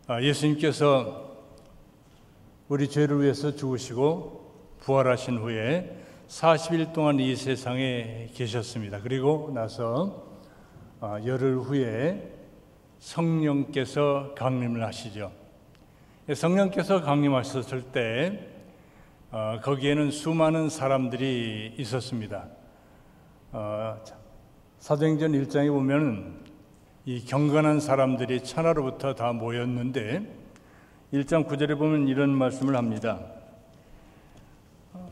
예수님께서 우리 죄를 위해서 죽으시고 부활하신 후에 40일 동안 이 세상에 계셨습니다. 그리고 나서 열흘 후에 성령께서 강림을 하시죠. 성령께서 강림하셨을 때 거기에는 수많은 사람들이 있었습니다. 사도행전 1장에 보면 이 경건한 사람들이 천하로부터 다 모였는데 1장 9절에 보면 이런 말씀을 합니다.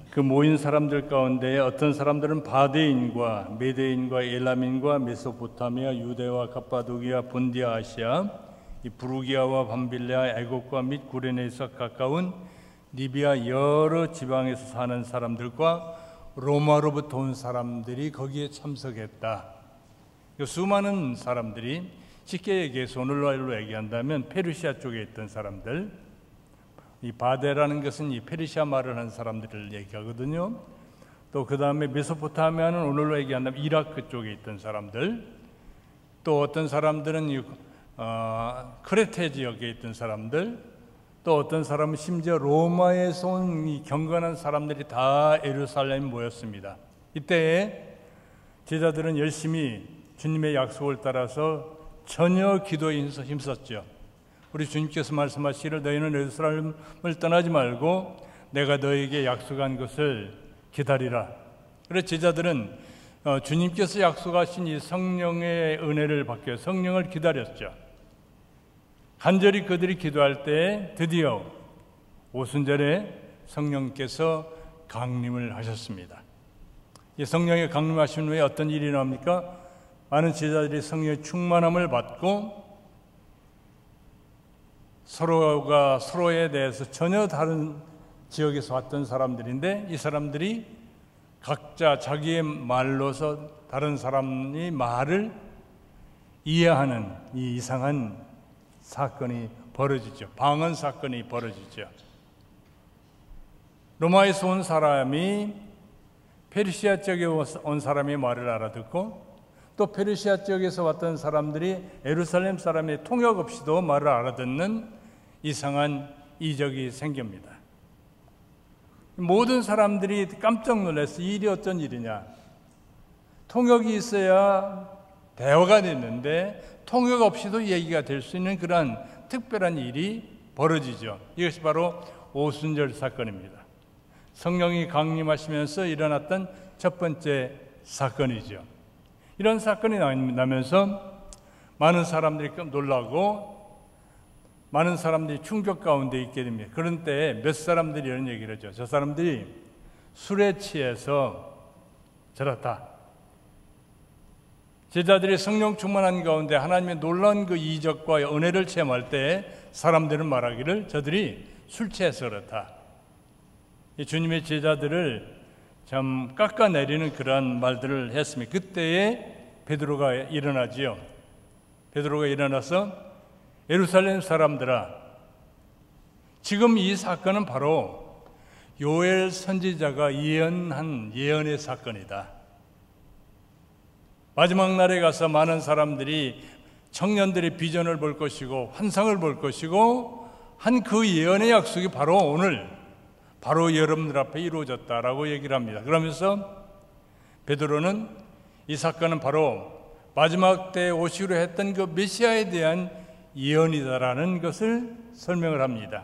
그 모인 사람들 가운데 어떤 사람들은 바데인과 메데인과 엘람인과 메소포타미아, 유대와 갑바도기아, 본디아, 아시아, 이 부르기아와 밤빌레아, 애국과 및 구레네에서 가까운 리비아 여러 지방에서 사는 사람들과 로마로부터 온 사람들이 거기에 참석했다. 수많은 사람들이 쉽게 얘기해서 오늘날로 얘기한다면 페르시아 쪽에 있던 사람들, 이 바데라는 것은 이 페르시아 말을 하는 사람들을 얘기하거든요. 또 그 다음에 메소포타미아는 오늘로 얘기한다면 이라크 쪽에 있던 사람들, 또 어떤 사람들은 크레테 지역에 있던 사람들, 또 어떤 사람은 심지어 로마에서 온 이 경건한 사람들이 다 예루살렘에 모였습니다. 이때 제자들은 열심히 주님의 약속을 따라서 전혀 기도에 힘썼죠. 우리 주님께서 말씀하시기를 너희는 예루살렘을 떠나지 말고 내가 너에게 약속한 것을 기다리라. 그래서 제자들은 주님께서 약속하신 이 성령의 은혜를 받기 위해 성령을 기다렸죠. 간절히 그들이 기도할 때 드디어 오순절에 성령께서 강림을 하셨습니다. 이 성령의 강림하신 후에 어떤 일이 일어납니까? 많은 제자들이 성령의 충만함을 받고 서로가 서로에 대해서 전혀 다른 지역에서 왔던 사람들인데 이 사람들이 각자 자기의 말로서 다른 사람의 말을 이해하는 이 이상한 사건이 벌어지죠. 방언 사건이 벌어지죠. 로마에서 온 사람이 페르시아 쪽에 온 사람의 말을 알아듣고 또 페르시아 지역에서 왔던 사람들이 예루살렘 사람의 통역 없이도 말을 알아듣는 이상한 이적이 생깁니다. 모든 사람들이 깜짝 놀랐어요. 이 일이 어떤 일이냐. 통역이 있어야 대화가 됐는데 통역 없이도 얘기가 될 수 있는 그런 특별한 일이 벌어지죠. 이것이 바로 오순절 사건입니다. 성령이 강림하시면서 일어났던 첫 번째 사건이죠. 이런 사건이 나면서 많은 사람들이 놀라고 많은 사람들이 충격 가운데 있게 됩니다. 그런 때에 몇 사람들이 이런 얘기를 하죠. 저 사람들이 술에 취해서 저렇다. 제자들이 성령 충만한 가운데 하나님의 놀라운 그 이적과 은혜를 체험할 때 사람들은 말하기를 저들이 술 취해서 그렇다. 주님의 제자들을 참 깎아내리는 그러한 말들을 했습니다. 그때에 베드로가 일어나지요. 베드로가 일어나서 예루살렘 사람들아, 지금 이 사건은 바로 요엘 선지자가 예언한 예언의 사건이다. 마지막 날에 가서 많은 사람들이 청년들의 비전을 볼 것이고 환상을 볼 것이고 한 그 예언의 약속이 바로 오늘 바로 여러분들 앞에 이루어졌다라고 얘기를 합니다. 그러면서 베드로는 이 사건은 바로 마지막 때에 오시기로 했던 그 메시아에 대한 예언이다라는 것을 설명을 합니다.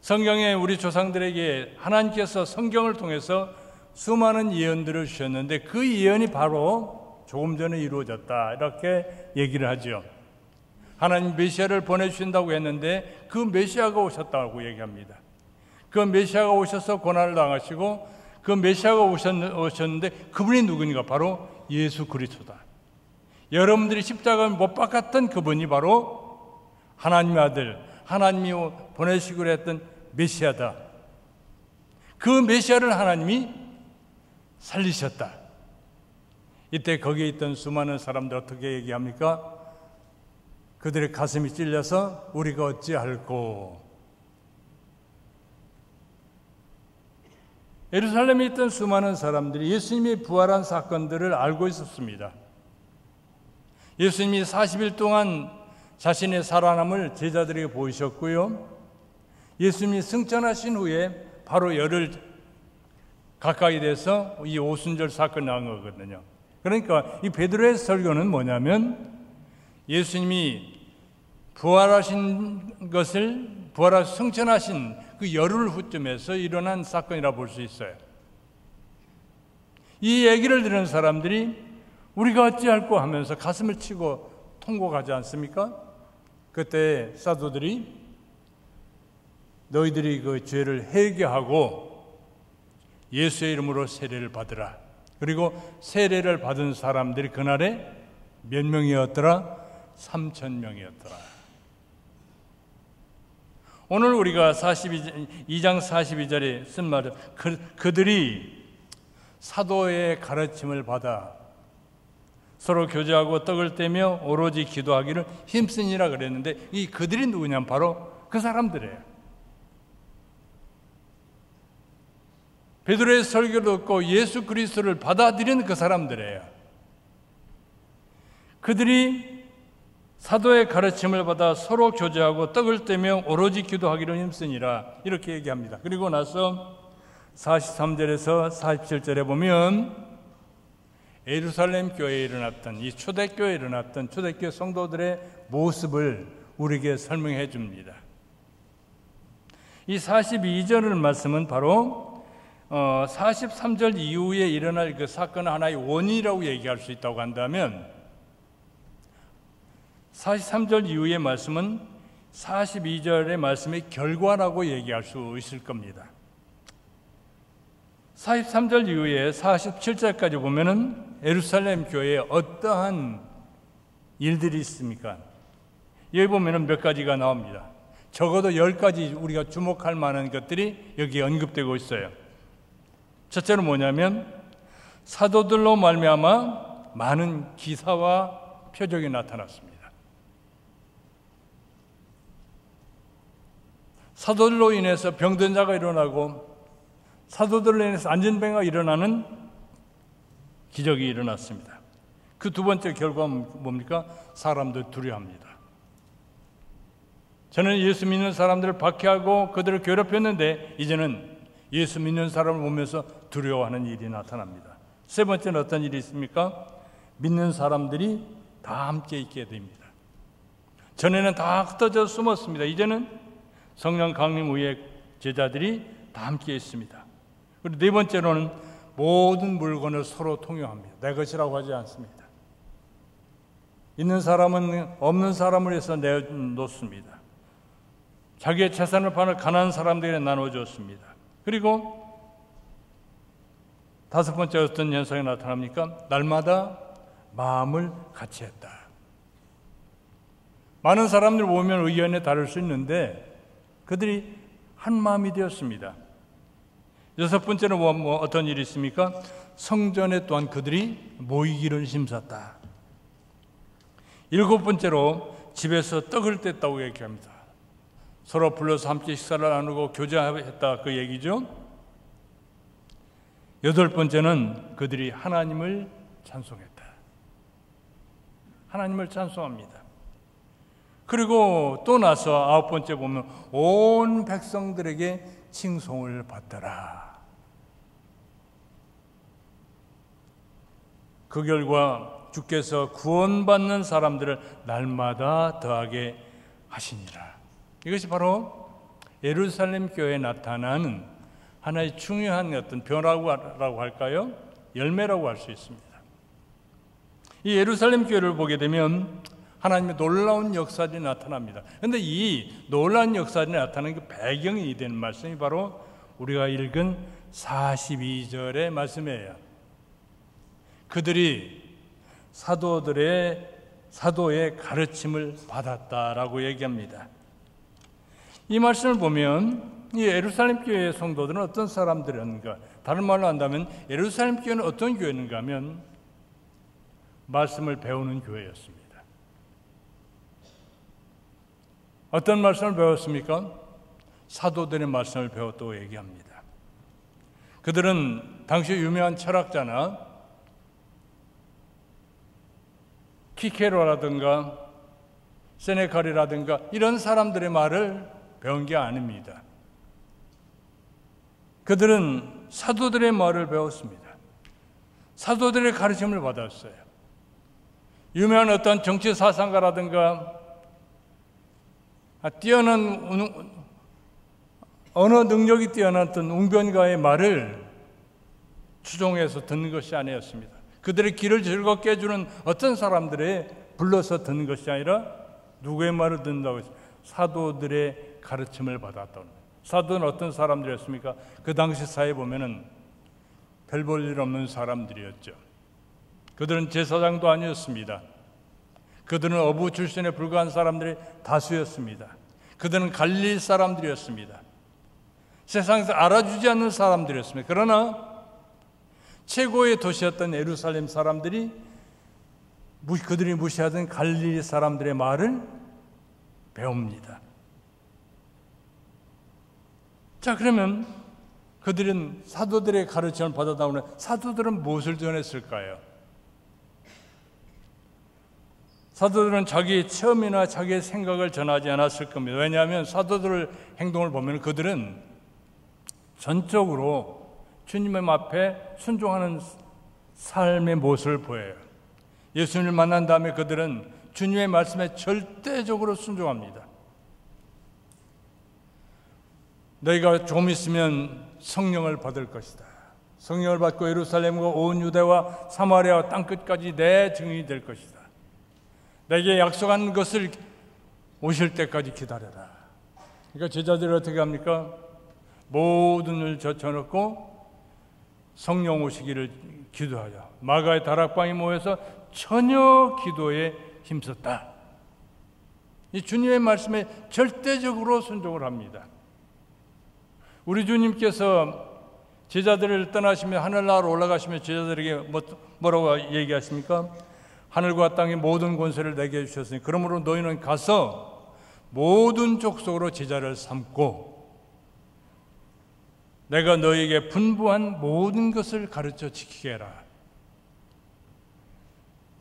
성경에 우리 조상들에게 하나님께서 성경을 통해서 수많은 예언들을 주셨는데 그 예언이 바로 조금 전에 이루어졌다 이렇게 얘기를 하죠. 하나님 메시아를 보내주신다고 했는데 그 메시아가 오셨다고 얘기합니다. 그 메시아가 오셔서 고난을 당하시고 그 메시아가 오셨는데 그분이 누구니까? 바로 예수 그리스도다. 여러분들이 십자가에 못 박았던 그분이 바로 하나님의 아들, 하나님이 보내시기로 했던 메시아다. 그 메시아를 하나님이 살리셨다. 이때 거기에 있던 수많은 사람들 어떻게 얘기합니까? 그들의 가슴이 찔려서 우리가 어찌할꼬. 예루살렘에 있던 수많은 사람들이 예수님이 부활한 사건들을 알고 있었습니다. 예수님이 40일 동안 자신의 살아남을 제자들에게 보이셨고요. 예수님이 승천하신 후에 바로 열흘 가까이 돼서 이 오순절 사건이 난 거거든요. 그러니까 이 베드로의 설교는 뭐냐면 예수님이 부활하신 승천하신 그 열흘 후쯤에서 일어난 사건이라 볼 수 있어요. 이 얘기를 들은 사람들이 우리가 어찌할꼬 하면서 가슴을 치고 통곡하지 않습니까? 그때 사도들이 너희들이 그 죄를 회개하고 예수의 이름으로 세례를 받으라. 그리고 세례를 받은 사람들이 그날에 몇 명이었더라? 3,000명이었더라. 오늘 우리가 2장 42절에 쓴 말은 그들이 사도의 가르침을 받아 서로 교제하고 떡을 떼며 오로지 기도하기를 힘쓰니라 그랬는데 이 그들이 누구냐면 바로 그 사람들이에요. 베드로의 설교를 듣고 예수 그리스도를 받아들인 그 사람들이에요. 그들이 사도의 가르침을 받아 서로 교제하고 떡을 떼며 오로지 기도하기를 힘쓰니라 이렇게 얘기합니다. 그리고 나서 43절에서 47절에 보면 예루살렘 교회에 일어났던 이 초대교회에 일어났던 초대교회 성도들의 모습을 우리에게 설명해 줍니다. 이 42절 말씀은 바로 43절 이후에 일어날 그 사건은 하나의 원인이라고 얘기할 수 있다고 한다면 43절 이후의 말씀은 42절의 말씀의 결과라고 얘기할 수 있을 겁니다. 43절 이후에 47절까지 보면은 예루살렘 교회에 어떠한 일들이 있습니까? 여기 보면은 몇 가지가 나옵니다. 적어도 10가지 우리가 주목할 만한 것들이 여기 언급되고 있어요. 첫째로 뭐냐면 사도들로 말미암아 많은 기사와 표적이 나타났습니다. 사도들로 인해서 병든 자가 일어나고 사도들로 인해서 안전병가 일어나는 기적이 일어났습니다. 그 두 번째 결과는 뭡니까? 사람들 두려워합니다. 저는 예수 믿는 사람들을 박해하고 그들을 괴롭혔는데 이제는 예수 믿는 사람을 보면서 두려워하는 일이 나타납니다. 세 번째는 어떤 일이 있습니까? 믿는 사람들이 다 함께 있게 됩니다. 전에는 다 흩어져 숨었습니다. 이제는 성령 강림 후에 제자들이 다 함께 있습니다. 그리고 네 번째로는 모든 물건을 서로 통용합니다. 내 것이라고 하지 않습니다. 있는 사람은 없는 사람을 위해서 내놓습니다. 자기의 재산을 파는 가난한 사람들에게 나눠줬습니다. 그리고 다섯 번째 어떤 현상이 나타납니까? 날마다 마음을 같이 했다. 많은 사람들 보면 의견이 다를 수 있는데 그들이 한 마음이 되었습니다. 여섯 번째는 어떤 일이 있습니까? 성전에 또한 그들이 모이기를 힘썼다. 일곱 번째로 집에서 떡을 뗐다고 얘기합니다. 서로 불러서 함께 식사를 나누고 교제했다 그 얘기죠. 여덟 번째는 그들이 하나님을 찬송했다. 하나님을 찬송합니다. 그리고 또 나서 아홉 번째 보면 온 백성들에게 칭송을 받더라. 그 결과 주께서 구원받는 사람들을 날마다 더하게 하시니라. 이것이 바로 예루살렘 교회에 나타나는 하나의 중요한 어떤 변화라고 할까요? 열매라고 할 수 있습니다. 이 예루살렘 교회를 보게 되면 하나님의 놀라운 역사들이 나타납니다. 그런데 이 놀라운 역사들이 나타나는 그 배경이 되는 말씀이 바로 우리가 읽은 42절의 말씀이에요. 그들이 사도의 가르침을 받았다라고 얘기합니다. 이 말씀을 보면 이 예루살렘 교회의 성도들은 어떤 사람들인가? 다른 말로 한다면 예루살렘 교회는 어떤 교회인가 하면 말씀을 배우는 교회였습니다. 어떤 말씀을 배웠습니까? 사도들의 말씀을 배웠다고 얘기합니다. 그들은 당시 유명한 철학자나 키케로라든가 세네칼이라든가 이런 사람들의 말을 배운 게 아닙니다. 그들은 사도들의 말을 배웠습니다. 사도들의 가르침을 받았어요. 유명한 어떤 정치 사상가라든가 뛰어난 언어 능력이 뛰어났던 웅변가의 말을 추종해서 듣는 것이 아니었습니다. 그들의 길을 즐겁게 해주는 어떤 사람들의 불러서 듣는 것이 아니라 누구의 말을 듣는다고 했어요? 사도들의 가르침을 받았다는 거예요. 사도는 어떤 사람들이었습니까? 그 당시 사회에 보면은 별 볼 일 없는 사람들이었죠. 그들은 제사장도 아니었습니다. 그들은 어부 출신에 불과한 사람들이 다수였습니다. 그들은 갈릴리 사람들이었습니다. 세상에서 알아주지 않는 사람들이었습니다. 그러나 최고의 도시였던 예루살렘 사람들이 그들이 무시하던 갈릴리 사람들의 말을 배웁니다. 자, 그러면 그들은 사도들의 가르침을 받아 나오는 사도들은 무엇을 전했을까요? 사도들은 자기의 체험이나 자기의 생각을 전하지 않았을 겁니다. 왜냐하면 사도들의 행동을 보면 그들은 전적으로 주님의 앞에 순종하는 삶의 모습을 보여요. 예수님을 만난 다음에 그들은 주님의 말씀에 절대적으로 순종합니다. 너희가 조금 있으면 성령을 받을 것이다. 성령을 받고 예루살렘과 온 유대와 사마리아와 땅끝까지 내 증인이 될 것이다. 내게 약속한 것을 오실 때까지 기다려라. 그러니까 제자들이 어떻게 합니까? 모든 일 젖혀놓고 성령 오시기를 기도하자. 마가의 다락방에 모여서 처녀 기도에 힘썼다. 이 주님의 말씀에 절대적으로 순종을 합니다. 우리 주님께서 제자들을 떠나시며 하늘나라로 올라가시며 제자들에게 뭐라고 얘기하십니까? 하늘과 땅의 모든 권세를 내게 주셨으니 그러므로 너희는 가서 모든 족속으로 제자를 삼고 내가 너희에게 분부한 모든 것을 가르쳐 지키게 해라.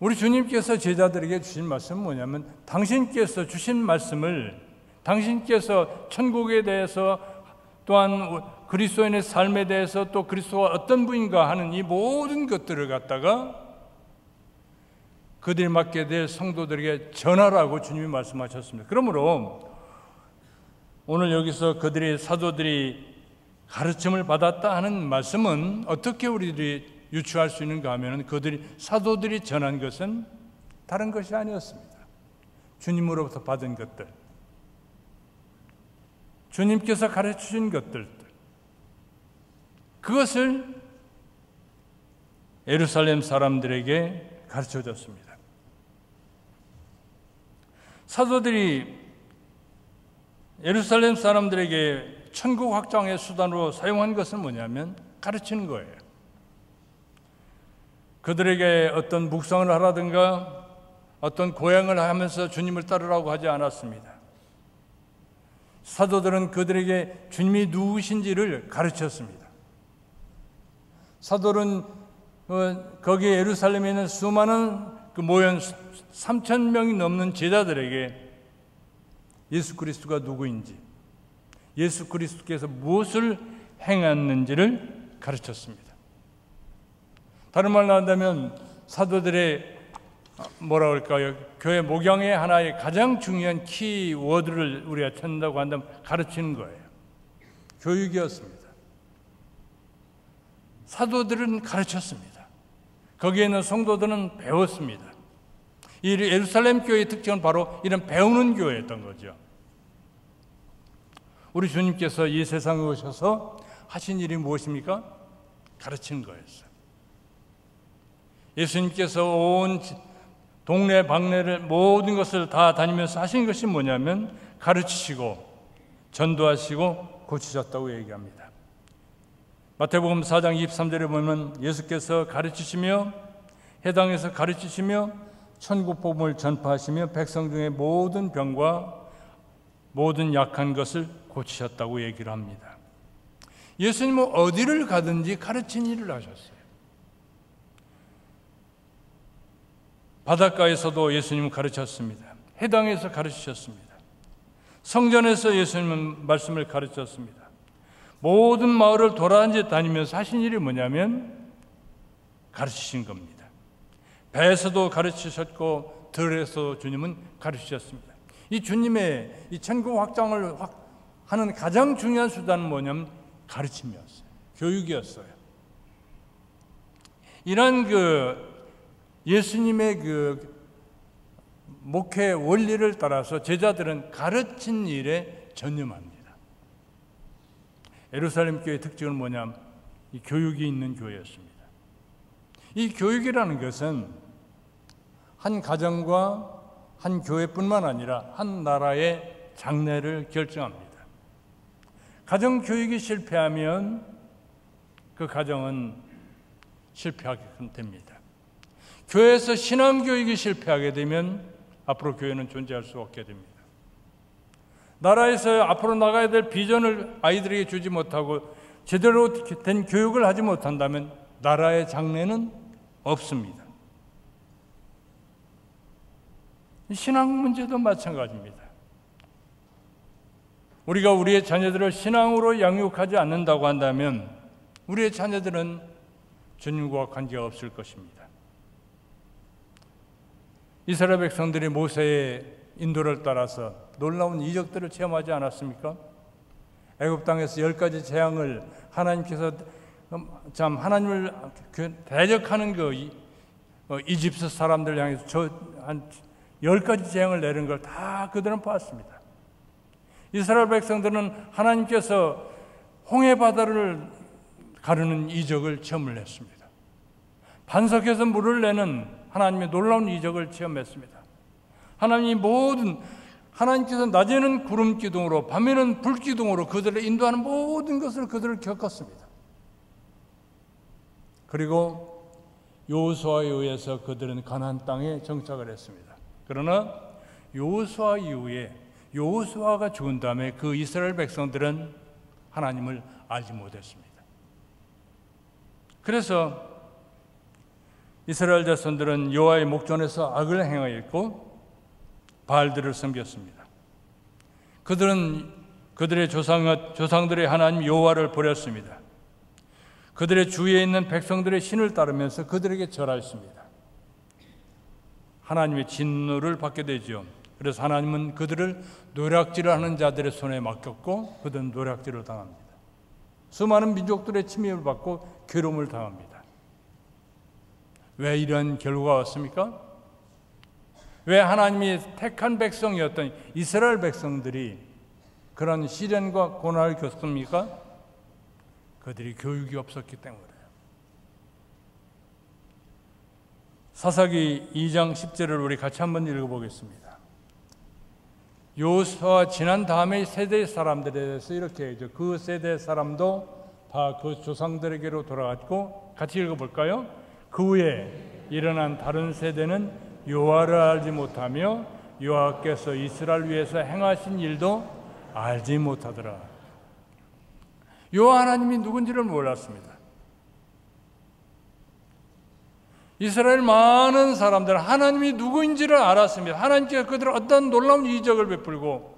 우리 주님께서 제자들에게 주신 말씀은 뭐냐면 당신께서 주신 말씀을 당신께서 천국에 대해서 또한 그리스도인의 삶에 대해서 또 그리스도가 어떤 분인가 하는 이 모든 것들을 갖다가 그들이 맡게 될 성도들에게 전하라고 주님이 말씀하셨습니다. 그러므로 오늘 여기서 그들이 사도들이 가르침을 받았다 하는 말씀은 어떻게 우리들이 유추할 수 있는가 하면 사도들이 전한 것은 다른 것이 아니었습니다. 주님으로부터 받은 것들, 주님께서 가르치신 것들, 그것을 예루살렘 사람들에게 가르쳐줬습니다. 사도들이 예루살렘 사람들에게 천국 확장의 수단으로 사용한 것은 뭐냐면 가르치는 거예요. 그들에게 어떤 묵상을 하라든가 어떤 고행을 하면서 주님을 따르라고 하지 않았습니다. 사도들은 그들에게 주님이 누구신지를 가르쳤습니다. 사도는 거기 예루살렘에 있는 수많은 모연 3,000명이 넘는 제자들에게 예수 그리스도가 누구인지, 예수 그리스도께서 무엇을 행했는지를 가르쳤습니다. 다른 말로 한다면 사도들의 뭐라 그럴까요? 교회 목양의 하나의 가장 중요한 키워드를 우리가 찾는다고 한다면 가르치는 거예요. 교육이었습니다. 사도들은 가르쳤습니다. 거기에 있는 성도들은 배웠습니다. 이 예루살렘 교회의 특징은 바로 이런 배우는 교회였던 거죠. 우리 주님께서 이 세상에 오셔서 하신 일이 무엇입니까? 가르치는 거였어요. 예수님께서 온 동네 방네를 모든 것을 다 다니면서 하신 것이 뭐냐면 가르치시고 전도하시고 고치셨다고 얘기합니다. 마태복음 4장 23절에 보면 예수께서 가르치시며 해당에서 가르치시며 천국 복음을 전파하시며 백성 중에 모든 병과 모든 약한 것을 고치셨다고 얘기를 합니다. 예수님은 어디를 가든지 가르친 일을 하셨어요. 바닷가에서도 예수님은 가르쳤습니다. 해당해서 가르치셨습니다. 성전에서 예수님은 말씀을 가르쳤습니다. 모든 마을을 돌아다니면서 하신 일이 뭐냐면 가르치신 겁니다. 배에서도 가르치셨고 들에서도 주님은 가르치셨습니다. 이 주님의 이 천국 확장을 하는 가장 중요한 수단은 뭐냐면 가르침이었어요. 교육이었어요. 이런 예수님의 목회 원리를 따라서 제자들은 가르친 일에 전념합니다. 예루살렘 교회의 특징은 뭐냐면 이 교육이 있는 교회였습니다. 이 교육이라는 것은 한 가정과 한 교회뿐만 아니라 한 나라의 장래를 결정합니다. 가정 교육이 실패하면 그 가정은 실패하게 됩니다. 교회에서 신앙 교육이 실패하게 되면 앞으로 교회는 존재할 수 없게 됩니다. 나라에서 앞으로 나가야 될 비전을 아이들에게 주지 못하고 제대로 된 교육을 하지 못한다면 나라의 장래는 없습니다. 신앙 문제도 마찬가지입니다. 우리가 우리의 자녀들을 신앙으로 양육하지 않는다고 한다면 우리의 자녀들은 주님과 관계가 없을 것입니다. 이스라엘 백성들이 모세의 인도를 따라서 놀라운 이적들을 체험하지 않았습니까? 애굽 땅에서 10가지 재앙을 하나님께서 하나님을 대적하는 이집트 사람들 향해서 한 10가지 재앙을 내린 걸 다 그들은 봤습니다. 이스라엘 백성들은 하나님께서 홍해 바다를 가르는 이적을 체험을 했습니다. 반석에서 물을 내는 하나님의 놀라운 이적을 체험했습니다. 하나님께서 낮에는 구름 기둥으로 밤에는 불 기둥으로 그들을 인도하는 모든 것을 그들을 겪었습니다. 그리고 여호수아에 의해서 그들은 가나안 땅에 정착을 했습니다. 그러나 여호수아 이후에 여호수아가 죽은 다음에 그 이스라엘 백성들은 하나님을 알지 못했습니다. 그래서 이스라엘 자손들은 여호와의 목전에서 악을 행하였고 바알들을 섬겼습니다. 그들은 그들의 조상들의 하나님 여호와를 버렸습니다. 그들의 주위에 있는 백성들의 신을 따르면서 그들에게 절하였습니다. 하나님의 진노를 받게 되죠. 그래서 하나님은 그들을 노략질을 하는 자들의 손에 맡겼고 그들은 노략질을 당합니다. 수많은 민족들의 침입을 받고 괴로움을 당합니다. 왜 이런 결과가 왔습니까? 왜 하나님이 택한 백성이었던 이스라엘 백성들이 그런 시련과 고난을 겪습니까? 그들이 교육이 없었기 때문이에요. 사사기 2장 10절을 우리 같이 한번 읽어보겠습니다. 여호수아가 지난 다음에 세대의 사람들에 대해서 이렇게 해죠. 그 세대 사람도 다 그 조상들에게로 돌아갔고, 같이 읽어볼까요? 그 후에 일어난 다른 세대는 여호와를 알지 못하며 여호와께서 이스라엘 위에서 행하신 일도 알지 못하더라. 여호와 하나님이 누군지를 몰랐습니다. 이스라엘 많은 사람들은 하나님이 누구인지를 알았습니다. 하나님께서 그들을 어떤 놀라운 이적을 베풀고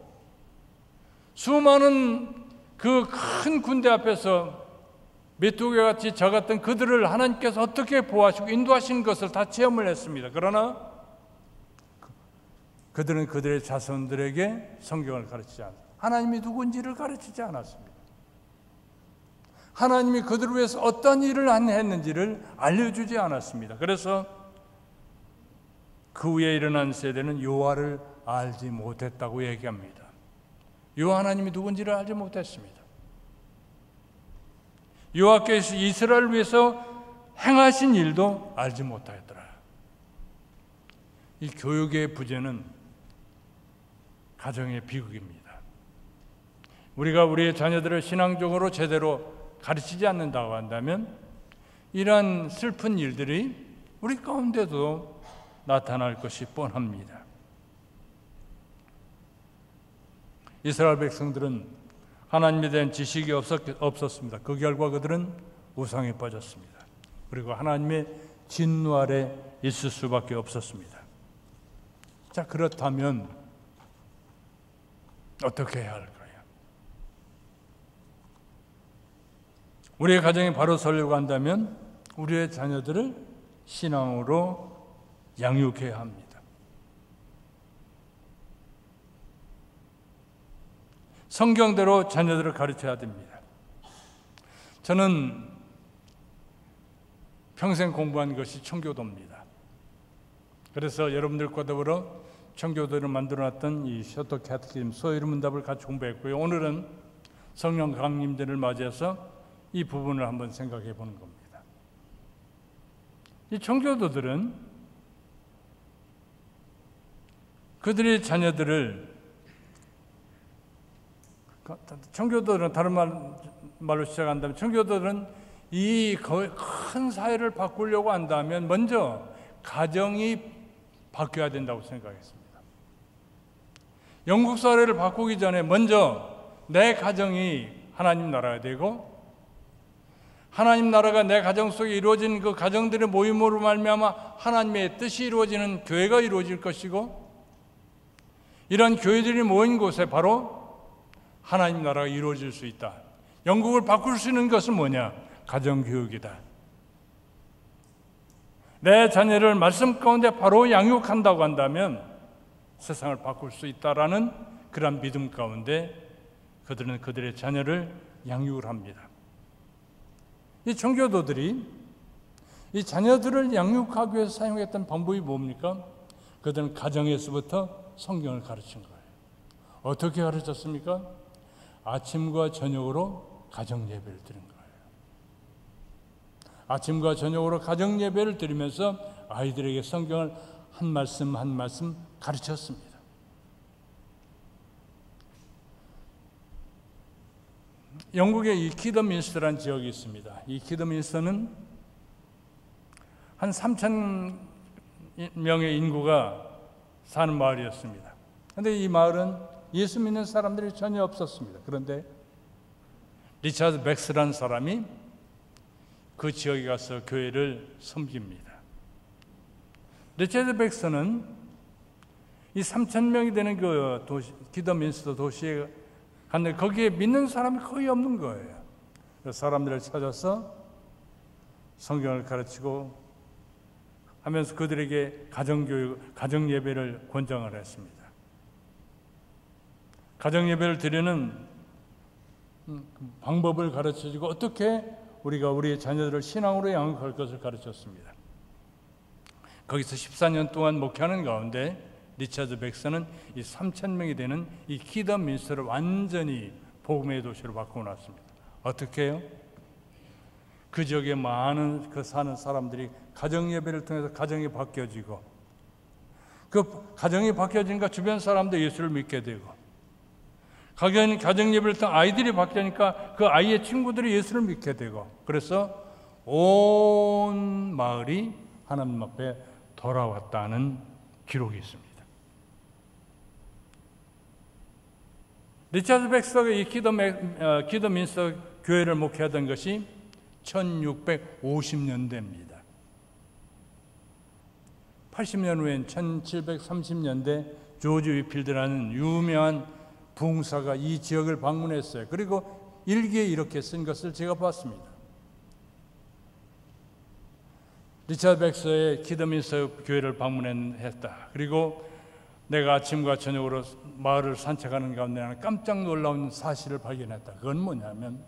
수많은 그 큰 군대 앞에서 메뚜기같이 작았던 그들을 하나님께서 어떻게 보호하시고 인도하신 것을 다 체험을 했습니다. 그러나 그들은 그들의 자손들에게 성경을 가르치지 않았습니다. 하나님이 누군지를 가르치지 않았습니다. 하나님이 그들을 위해서 어떤 일을 했는지를 알려주지 않았습니다. 그래서 그 후에 일어난 세대는 여호와를 알지 못했다고 얘기합니다. 여호와 하나님이 누군지를 알지 못했습니다. 여호와께서 이스라엘을 위해서 행하신 일도 알지 못하였더라. 이 교육의 부재는 가정의 비극입니다. 우리가 우리의 자녀들을 신앙적으로 제대로 가르치지 않는다고 한다면 이러한 슬픈 일들이 우리 가운데도 나타날 것이 뻔합니다. 이스라엘 백성들은 하나님에 대한 지식이 없었습니다. 그 결과 그들은 우상에 빠졌습니다. 그리고 하나님의 진노 아래 있을 수밖에 없었습니다. 자, 그렇다면 어떻게 해야 할까요? 우리의 가정이 바로 서려고 한다면 우리의 자녀들을 신앙으로 양육해야 합니다. 성경대로 자녀들을 가르쳐야 됩니다. 저는 평생 공부한 것이 청교도입니다. 그래서 여러분들과 더불어 청교도를 만들어놨던 이 셔터 캐티키즘 소요리 문답을 같이 공부했고요. 오늘은 성령 강림절을 맞이해서 이 부분을 한번 생각해 보는 겁니다. 이 청교도들은 그들의 자녀들을, 청교도들은 다른 말로 시작한다면 청교도들은 이 큰 사회를 바꾸려고 한다면 먼저 가정이 바뀌어야 된다고 생각했습니다. 영국 사회를 바꾸기 전에 먼저 내 가정이 하나님 나라가 되고, 하나님 나라가 내 가정 속에 이루어진 그 가정들의 모임으로 말미암아 하나님의 뜻이 이루어지는 교회가 이루어질 것이고, 이런 교회들이 모인 곳에 바로 하나님 나라가 이루어질 수 있다. 영국을 바꿀 수 있는 것은 뭐냐? 가정교육이다. 내 자녀를 말씀 가운데 바로 양육한다고 한다면 세상을 바꿀 수 있다라는 그런 믿음 가운데 그들은 그들의 자녀를 양육을 합니다. 이 청교도들이 이 자녀들을 양육하기 위해서 사용했던 방법이 뭡니까? 그들은 가정에서부터 성경을 가르친 거예요. 어떻게 가르쳤습니까? 아침과 저녁으로 가정 예배를 드린 거예요. 아침과 저녁으로 가정 예배를 드리면서 아이들에게 성경을 한 말씀 한 말씀 가르쳤습니다. 영국에 이 키더민스터라는 지역이 있습니다. 이 키더민스터는 한 3,000명의 인구가 사는 마을이었습니다. 그런데 이 마을은 예수 믿는 사람들이 전혀 없었습니다. 그런데 리차드 백스라는 사람이 그 지역에 가서 교회를 섬깁니다. 리차드 백스는 이 3,000명이 되는 그 도시, 키더민스터 도시에 갔는데 거기에 믿는 사람이 거의 없는 거예요. 그래서 사람들을 찾아서 성경을 가르치고 하면서 그들에게 가정교육, 가정예배를 권장을 했습니다. 가정예배를 드리는 방법을 가르쳐주고 어떻게 우리가 우리의 자녀들을 신앙으로 양육할 것을 가르쳤습니다. 거기서 14년 동안 목회하는 가운데 리차드 백서는 이 3,000명이 되는 이 키더민스터를 완전히 복음의 도시로 바꿔놨습니다. 어떻게 해요? 그 지역에 많은 그 사는 사람들이 가정 예배를 통해서 가정이 바뀌어지고, 그 가정이 바뀌어지니까 주변 사람도 예수를 믿게 되고, 가정 예배를 통해 아이들이 바뀌니까 그 아이의 친구들이 예수를 믿게 되고, 그래서 온 마을이 하나님 앞에 돌아왔다는 기록이 있습니다. 리차드 백서가 이 키더민스터 교회를 목회하던 것이 1650년대입니다. 80년 후엔 1730년대 조지 위필드라는 유명한 부흥사가 이 지역을 방문했어요. 그리고 일기에 이렇게 쓴 것을 제가 봤습니다. 리차드 백서의 키더민스터 교회를 방문했다. 그리고 내가 아침과 저녁으로 마을을 산책하는 가운데 나는 깜짝 놀라운 사실을 발견했다. 그건 뭐냐면,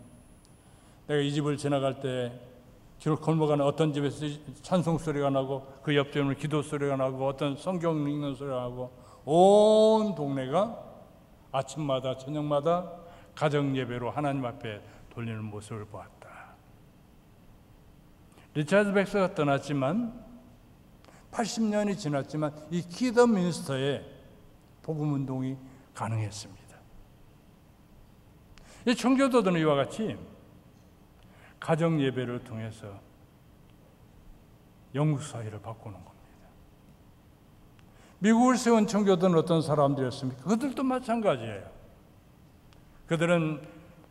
내가 이 집을 지나갈 때 길 건너가는 어떤 집에서 찬송 소리가 나고 그 옆집에는 기도 소리가 나고 어떤 성경 읽는 소리가 나고 온 동네가 아침마다 저녁마다 가정 예배로 하나님 앞에 돌리는 모습을 보았다. 리차드 백서가 떠났지만 80년이 지났지만 이 키더민스터에 복음 운동이 가능했습니다. 이 청교도들은 이와 같이 가정 예배를 통해서 영국 사회를 바꾸는 겁니다. 미국을 세운 청교도는 어떤 사람들이었습니까? 그들도 마찬가지예요. 그들은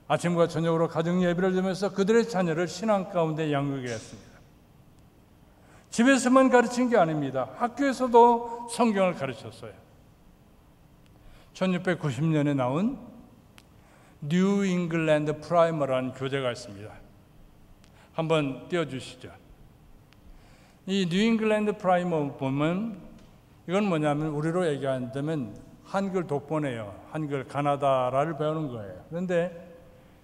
아침과 저녁으로 가정 예배를 드리면서 그들의 자녀를 신앙 가운데 양육했습니다. 집에서만 가르친 게 아닙니다. 학교에서도 성경을 가르쳤어요. 1690년에 나온 뉴 잉글랜드 프라이머라는 교재가 있습니다. 한번 띄워주시죠. 이 뉴 잉글랜드 프라이머 보면 이건 뭐냐면 우리로 얘기한다면 한글 독보네요. 한글 가나다라를 배우는 거예요. 그런데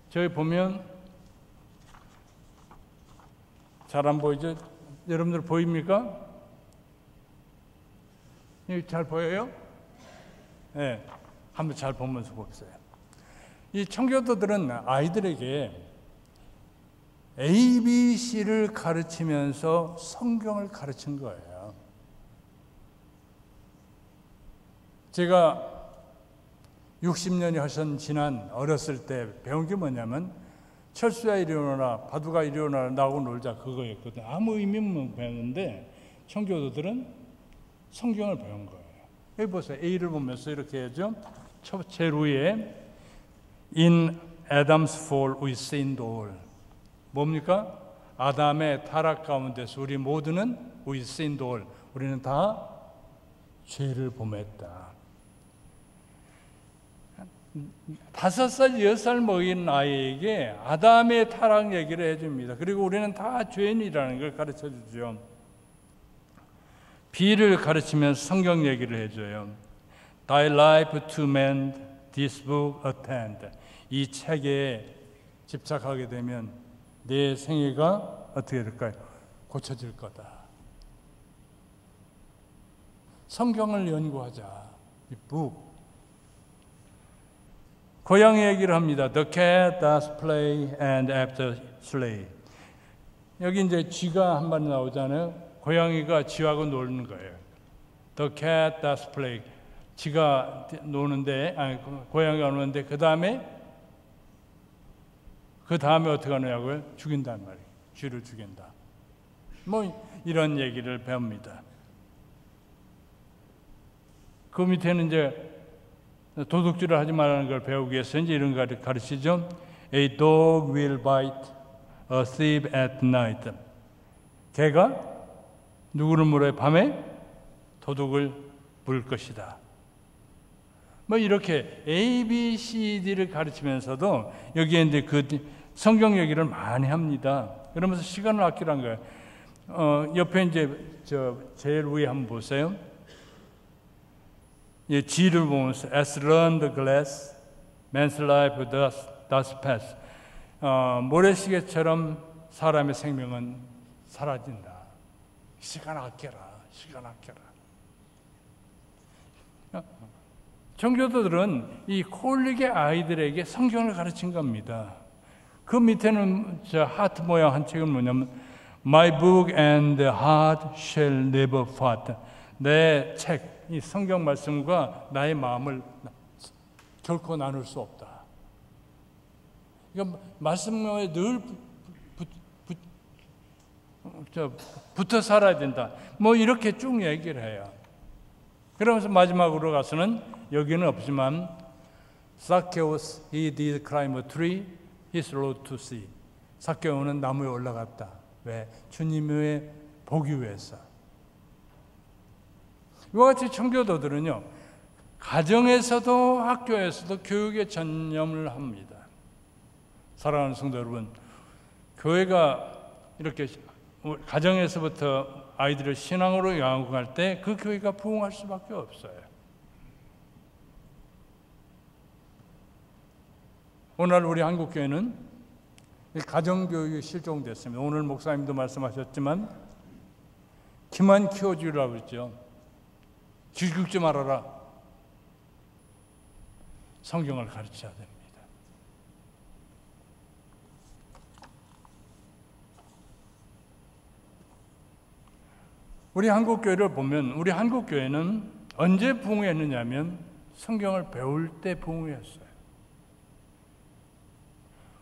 저기 보면 잘 안 보이죠? 여러분들 보입니까? 잘 보여요? 네, 한번 잘 보면서 봅시다. 이 청교도들은 아이들에게 ABC를 가르치면서 성경을 가르친 거예요. 제가 60년이 훨씬 지난 어렸을 때 배운 게 뭐냐면 철수야 이리 오너라, 바둑아 이리 오너라, 나하고 놀자, 그거였거든. 아무 의미 없는 배웠는데 청교도들은 성경을 배운 거예요. 여기 보세요. A를 보면서 이렇게 해야죠. 제일 위에 In Adam's fall we sinned all. 뭡니까? 아담의 타락 가운데서 우리 모두는 we sinned all. 우리는 다 죄를 범했다. 5살, 6살 먹인 아이에게 아담의 타락 얘기를 해줍니다. 그리고 우리는 다 죄인이라는 걸 가르쳐 주죠. B를 가르치면서 성경 얘기를 해줘요. Thy life to mend, this book attend. 이 책에 집착하게 되면 내 생애가 어떻게 될까요? 고쳐질 거다. 성경을 연구하자. 이 book. 고양이 얘기를 합니다. The cat does play and after slay. 여기 이제 쥐가 한 마리 나오잖아요. 고양이가 쥐하고 노는 거예요. The cat does play. 쥐가 노는데, 고양이가 노는데 그 다음에 어떻게 하냐고요? 죽인단 말이에요. 쥐를 죽인다. 뭐 이런 얘기를 배웁니다. 그 밑에는 이제 도둑질을 하지 말라는 걸 배우기 위해서 이제 이런 걸 가르치죠. A dog will bite a thief at night. 개가 누구를 물어요? 밤에 도둑을 물 것이다. 뭐 이렇게 A, B, C, D를 가르치면서도 여기에 이제 그 성경 얘기를 많이 합니다. 그러면서 시간을 아끼란 거예요. 옆에 이제 제일 위에 한번 보세요. G를 보면서 as learn the glass, man's life does pass. 모래시계처럼 사람의 생명은 사라진다. 시간 아껴라. 시간 아껴라. 청교도들은 이 콜릭의 아이들에게 성경을 가르친 겁니다. 그 밑에는 저 하트 모양 한 책은 뭐냐면 My book and heart shall never part. 내 책, 이 성경 말씀과 나의 마음을 결코 나눌 수 없다. 그러니까 말씀에 늘 붙어 살아야 된다. 뭐 이렇게 쭉 얘기를 해요. 그러면서 마지막으로 가서는 여기는 없지만 Zacchaeus, he did climb a tree, his road to see. 삭개오는 나무에 올라갔다. 왜? 주님의 보기 위해서. 이와 같이 청교도들은요, 가정에서도 학교에서도 교육에 전념을 합니다. 사랑하는 성도 여러분, 교회가 이렇게 가정에서부터 아이들을 신앙으로 양육할 때 그 교회가 부흥할 수밖에 없어요. 오늘 우리 한국교회는 가정교육이 실종됐습니다. 오늘 목사님도 말씀하셨지만 키만 키워주라고 그랬죠. 길긁지 말아라. 성경을 가르쳐야 됩니다. 우리 한국교회를 보면 우리 한국교회는 언제 부흥했느냐면 성경을 배울 때 부흥했어요.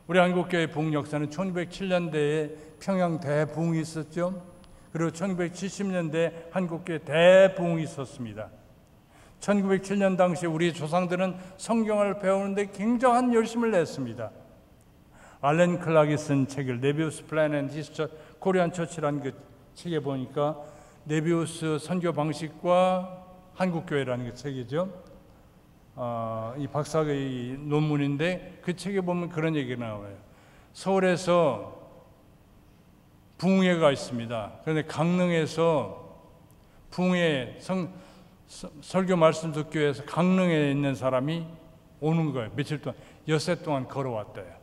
우리 한국교회 부흥 역사는 1907년대에 평양 대부흥이 있었죠. 그리고 1970년대에 한국교회 대부흥이 있었습니다. 1907년 당시 우리 조상들은 성경을 배우는데 굉장한 열심을 냈습니다. 알렌 클락이 쓴 책을 네비우스 플랜 앤 히스토리 코리안 처치라는 그 책에 보니까 네비우스 선교 방식과 한국교회라는 그 책이죠. 이 박사의 논문인데 그 책에 보면 그런 얘기가 나와요. 서울에서 붕괴가 있습니다. 그런데 강릉에서 붕괴 설교 말씀 듣기 위해서 강릉에 있는 사람이 오는 거예요. 며칠 동안, 엿새 동안 걸어왔대요.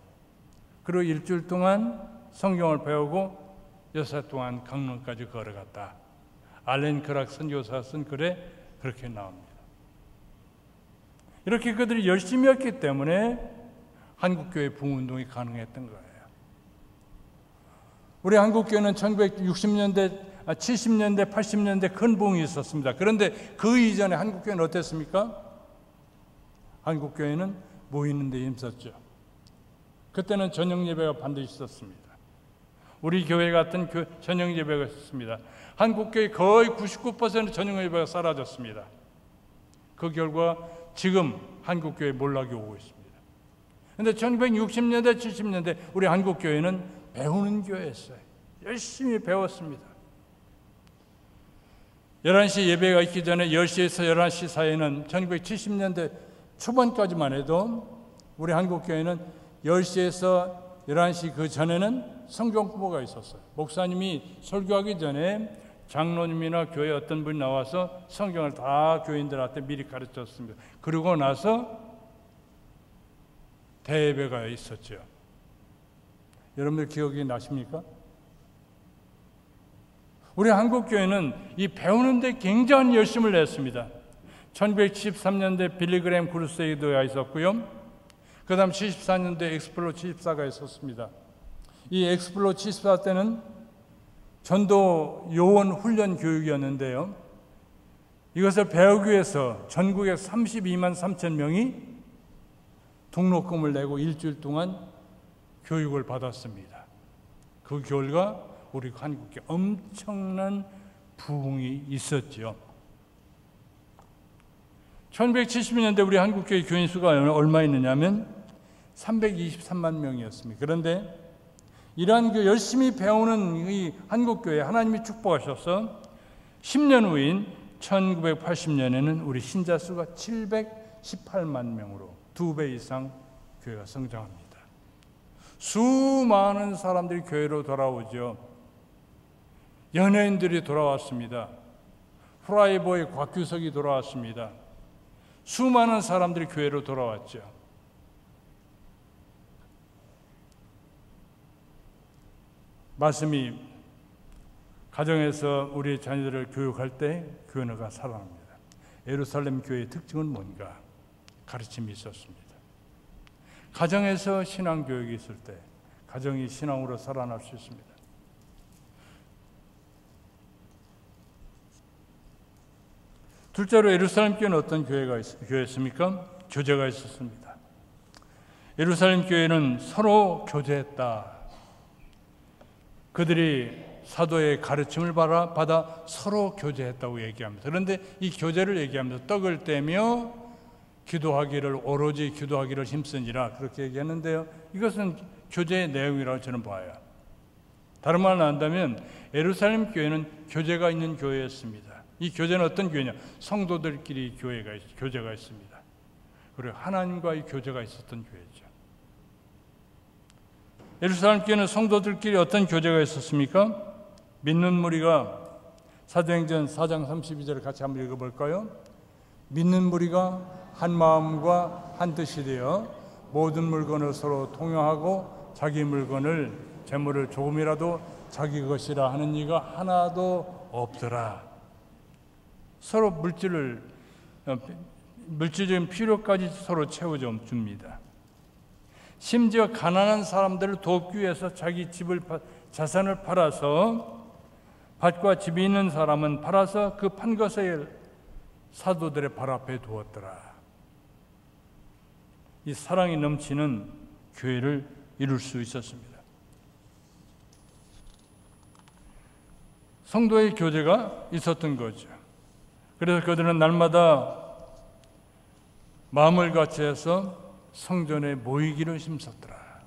그리고 일주일 동안 성경을 배우고 엿새 동안 강릉까지 걸어갔다. 알렌 크락 선교사가 쓴 글에 그렇게 나옵니다. 이렇게 그들이 열심히 했기 때문에 한국교회 부흥운동이 가능했던 거예요. 우리 한국교회는 1960년대, 70년대, 80년대 큰 부흥이 있었습니다. 그런데 그 이전에 한국교회는 어땠습니까? 한국교회는 모이는 데 힘썼죠. 그때는 저녁 예배가 반드시 있었습니다. 우리 교회 같은 저녁 예배가 있었습니다. 한국교회 거의 99% 저녁 예배가 사라졌습니다. 그 결과 지금 한국교회 몰락이 오고 있습니다. 그런데 1960년대, 70년대 우리 한국교회는 배우는 교회였어요. 열심히 배웠습니다. 11시 예배가 있기 전에 10시에서 11시 사이에는 1970년대 초반까지만 해도 우리 한국교회는 10시에서 11시 그 전에는 성경 공부가 있었어요. 목사님이 설교하기 전에 장로님이나 교회 어떤 분이 나와서 성경을 다 교인들한테 미리 가르쳤습니다. 그러고 나서 대예배가 있었죠. 여러분들 기억이 나십니까? 우리 한국교회는 이 배우는 데 굉장한 열심을 냈습니다. 1973년대 빌리그램 크루세이드가 있었고요. 그 다음 74년대 엑스플로 74가 있었습니다. 이 엑스플로 74 때는 전도 요원 훈련 교육이었는데요. 이것을 배우기 위해서 전국에 32만 3천 명이 등록금을 내고 일주일 동안 교육을 받았습니다. 그 결과 우리 한국에 엄청난 부흥이 있었죠. 1970년대 우리 한국교회 교인 수가 얼마 있느냐면 323만 명이었습니다. 그런데 이러한 그 열심히 배우는 이 한국교회 하나님이 축복하셔서 10년 후인 1980년에는 우리 신자 수가 718만 명으로 2배 이상 교회가 성장합니다. 수많은 사람들이 교회로 돌아오죠. 연예인들이 돌아왔습니다. 프라이버의 곽규석이 돌아왔습니다. 수많은 사람들이 교회로 돌아왔죠. 말씀이 가정에서 우리 자녀들을 교육할 때 교회가 살아납니다. 예루살렘 교회의 특징은 뭔가? 가르침이 있었습니다. 가정에서 신앙교육이 있을 때 가정이 신앙으로 살아날 수 있습니다. 둘째로 예루살렘 교회는 어떤 교회였습니까? 교제가 있었습니다. 예루살렘 교회는 서로 교제했다. 그들이 사도의 가르침을 받아 서로 교제했다고 얘기합니다. 그런데 이 교제를 얘기하면서 떡을 떼며 기도하기를 오로지 기도하기를 힘쓰니라 그렇게 얘기했는데요. 이것은 교제의 내용이라고 저는 봐요. 다른 말로 한다면 예루살렘 교회는 교제가 있는 교회였습니다. 이 교제는 어떤 교회냐? 성도들끼리 교제가 있습니다. 그리고 하나님과의 교제가 있었던 교회죠. 예루살렘 교회는 성도들끼리 어떤 교제가 있었습니까? 믿는 무리가 사도행전 4장 32절을 같이 한번 읽어볼까요? 믿는 무리가 한 마음과 한 뜻이 되어 모든 물건을 서로 통용하고 자기 물건을 재물을 조금이라도 자기 것이라 하는 이가 하나도 없더라. 서로 물질적인 필요까지 서로 채워줍니다. 심지어 가난한 사람들을 돕기 위해서 자기 자산을 팔아서 밭과 집이 있는 사람은 팔아서 그 판 것을 사도들의 발 앞에 두었더라. 이 사랑이 넘치는 교회를 이룰 수 있었습니다. 성도의 교제가 있었던 거죠. 그래서 그들은 날마다 마음을 같이해서 성전에 모이기를 힘썼더라.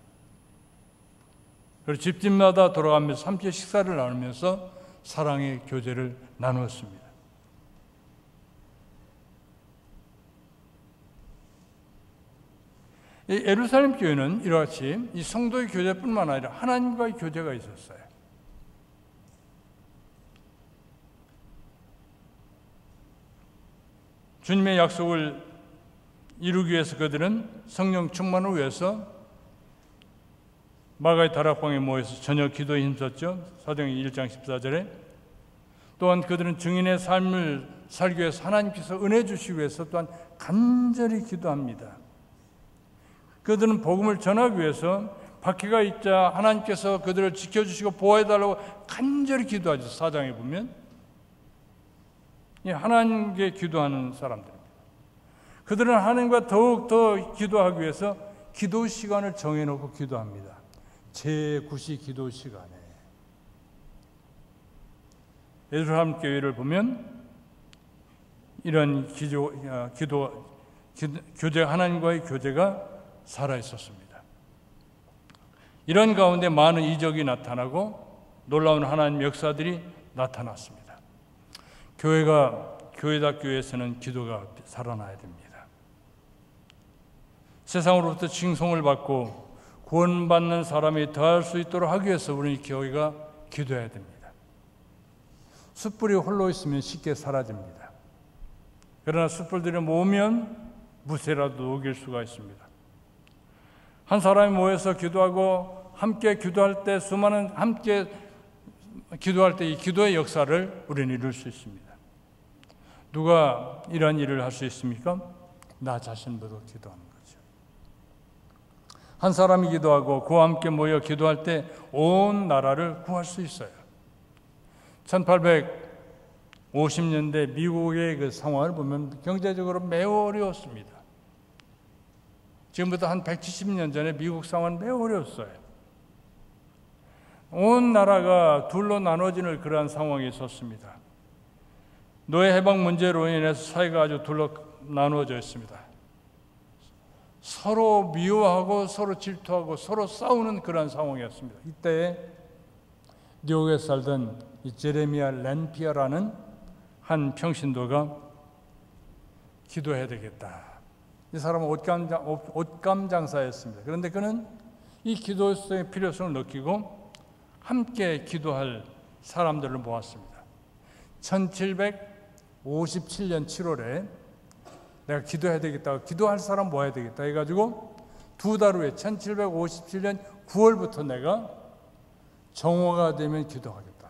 그리고 집집마다 돌아가면서 함께 식사를 나누면서 사랑의 교제를 나누었습니다. 이 예루살렘 교회는 이같이 이 성도의 교제뿐만 아니라 하나님과의 교제가 있었어요. 주님의 약속을 이루기 위해서 그들은 성령 충만을 위해서 마가의 다락방에 모여서 저녁 기도에 힘썼죠. 사도행전 1장 14절에. 또한 그들은 증인의 삶을 살기 위해서 하나님께서 은혜 주시기 위해서 또한 간절히 기도합니다. 그들은 복음을 전하기 위해서 박해가 있자 하나님께서 그들을 지켜주시고 보호해달라고 간절히 기도하죠. 4장에 보면 하나님께 기도하는 사람들입니다. 그들은 하나님과 더욱더 기도하기 위해서 기도 시간을 정해놓고 기도합니다. 제9시 기도 시간에. 예루살렘 교회를 보면 이런 교제, 하나님과의 교제가 살아있었습니다. 이런 가운데 많은 이적이 나타나고 놀라운 하나님 역사들이 나타났습니다. 교회다 교회에서는 기도가 살아나야 됩니다. 세상으로부터 칭송을 받고 구원받는 사람이 더할 수 있도록 하기 위해서 우리 교회가 기도해야 됩니다. 숯불이 홀로 있으면 쉽게 사라집니다. 그러나 숯불들이 모으면 무쇠라도 녹일 수가 있습니다. 한 사람이 모여서 기도하고 함께 기도할 때 수많은 함께 기도할 때 이 기도의 역사를 우리는 이룰 수 있습니다. 누가 이런 일을 할 수 있습니까? 나 자신부터 기도하는 거죠. 한 사람이 기도하고 그와 함께 모여 기도할 때 온 나라를 구할 수 있어요. 1850년대 미국의 그 상황을 보면 경제적으로 매우 어려웠습니다. 지금부터 한 170년 전에 미국 상황은 매우 어려웠어요. 온 나라가 둘로 나눠지는 그러한 상황이 있었습니다. 노예 해방 문제로 인해서 사회가 아주 둘로 나누어져 있습니다. 서로 미워하고 서로 질투하고 서로 싸우는 그런 상황이었습니다. 이때 뉴욕에 살던 이 제레미야 렌피어라는 한 평신도가 기도해야 되겠다. 이 사람은 옷감 장사였습니다. 그런데 그는 이 기도의 필요성을 느끼고 함께 기도할 사람들을 모았습니다. 1757년 7월에 내가 기도해야 되겠다, 기도할 사람 모아야 되겠다 해가지고 두 달 후에 1757년 9월부터 내가 정오가 되면 기도하겠다.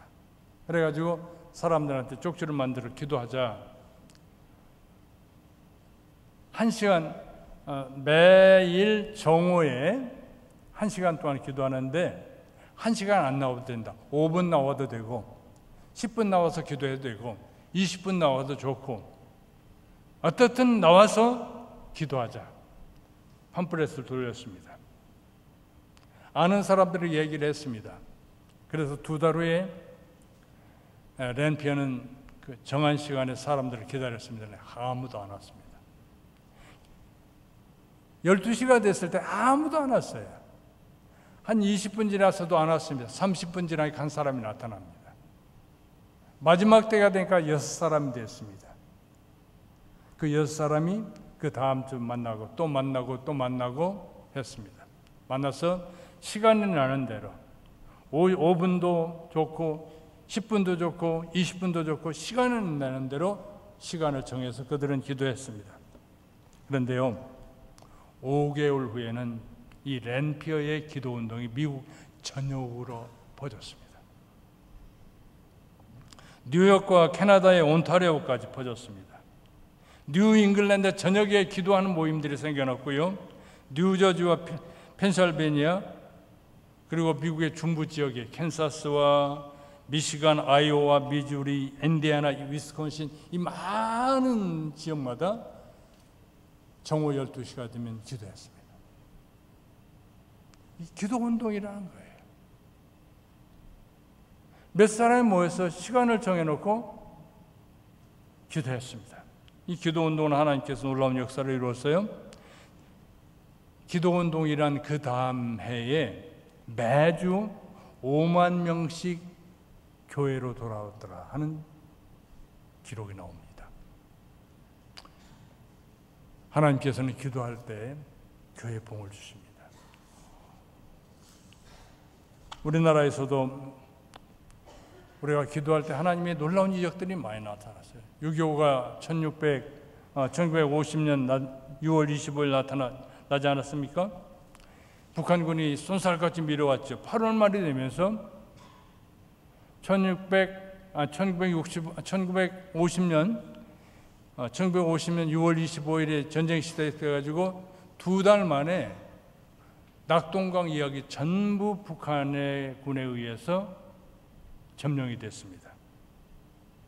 그래가지고 사람들한테 쪽지를 만들어 기도하자. 1시간 매일 정오에 1시간 동안 기도하는데 1시간 안 나와도 된다. 5분 나와도 되고 10분 나와서 기도해도 되고 20분 나와도 좋고 어떻든 나와서 기도하자. 팜플렛을 돌렸습니다. 아는 사람들이 얘기를 했습니다. 그래서 두 달 후에 렌피어는 그 정한 시간에 사람들을 기다렸습니다. 아무도 안 왔습니다. 12시가 됐을 때 아무도 안 왔어요. 한 20분 지나서도 안 왔습니다. 30분 지나니까 한 사람이 나타납니다. 마지막 때가 되니까 6사람이 됐습니다. 그 6사람이 그 다음 주 만나고 또 만나고 또 만나고 했습니다. 만나서 시간이 나는 대로 5분도 좋고 10분도 좋고 20분도 좋고 시간을 나는 대로 시간을 정해서 그들은 기도했습니다. 그런데요, 5개월 후에는 이 렌피어의 기도 운동이 미국 전역으로 퍼졌습니다. 뉴욕과 캐나다의 온타리오까지 퍼졌습니다. 뉴 잉글랜드 전역에 기도하는 모임들이 생겨났고요. 뉴저지와 펜실베니아 그리고 미국의 중부 지역에 캔사스와 미시간, 아이오와, 미주리, 인디애나, 위스콘신 이 많은 지역마다 정오 12시가 되면 기도했습니다. 이 기도 운동이라는 거예요. 몇 사람이 모여서 시간을 정해놓고 기도했습니다. 이 기도 운동은 하나님께서 놀라운 역사를 이루었어요. 기도 운동이란 그 다음 해에 매주 5만 명씩 교회로 돌아오더라 하는 기록이 나옵니다. 하나님께서는 기도할 때 교회에 봉을 주십니다. 우리나라에서도 우리가 기도할 때 하나님의 놀라운 이적들이 많이 나타났어요. 6.25가 1950년 6월 25일 나지 않았습니까? 북한군이 쏜살같이 밀어왔죠. 8월 말이 되면서 1950년 6월 25일에 전쟁 시작이 돼가지고 2달 만에 낙동강 이야기 전부 북한의 군에 의해서 점령이 됐습니다.